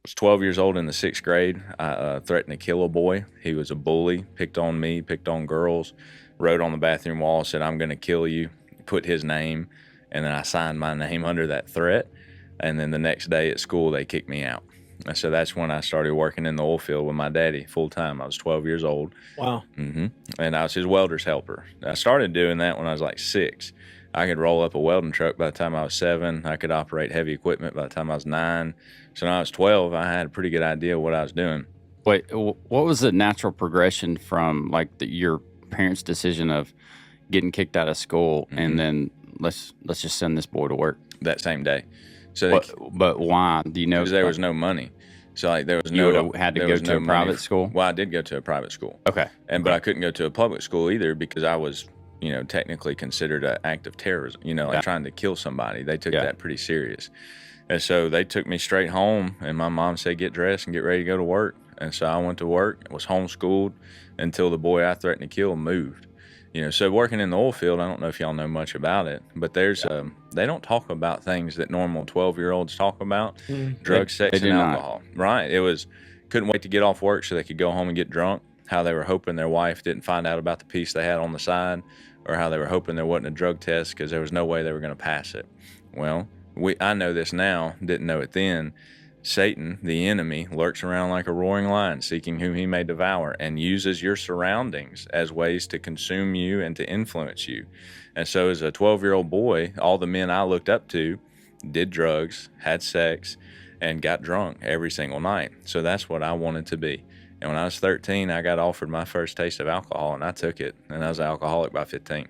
was 12 years old in the sixth grade. I threatened to kill a boy. He was a bully, picked on me, picked on girls, wrote on the bathroom wall, said, "I'm going to kill you," put his name, and then I signed my name under that threat. And then the next day at school, they kicked me out. And so that's when I started working in the oil field with my daddy full time. I was 12 years old. Wow. And I was his welder's helper. I started doing that when I was like 6. I could roll up a welding truck by the time I was 7. I could operate heavy equipment by the time I was 9. So when I was 12, I had a pretty good idea of what I was doing. Wait, what was the natural progression from like your parents' decision of getting kicked out of school and then let's just send this boy to work that same day? So, but why? Do you know? Because there was no money. So like there was had to go to a private school. Well, I did go to a private school. Okay. But I couldn't go to a public school either because I was, technically considered an act of terrorism. Like trying to kill somebody. They took that pretty serious, and so they took me straight home. And my mom said, "Get dressed and get ready to go to work." And so I went to work. Was homeschooled until the boy I threatened to kill moved. So working in the oil field, I don't know if y'all know much about it, but there's they don't talk about things that normal 12-year-olds talk about, drugs, sex, and alcohol. Right? It was couldn't wait to get off work so they could go home and get drunk. How they were hoping their wife didn't find out about the piece they had on the side, or how they were hoping there wasn't a drug test because there was no way they were going to pass it. Well, I know this now, didn't know it then. Satan, the enemy, lurks around like a roaring lion, seeking whom he may devour, and uses your surroundings as ways to consume you and to influence you. And so as a 12-year-old boy, all the men I looked up to did drugs, had sex, and got drunk every single night. So that's what I wanted to be. And when I was 13, I got offered my first taste of alcohol, and I took it, and I was an alcoholic by 15.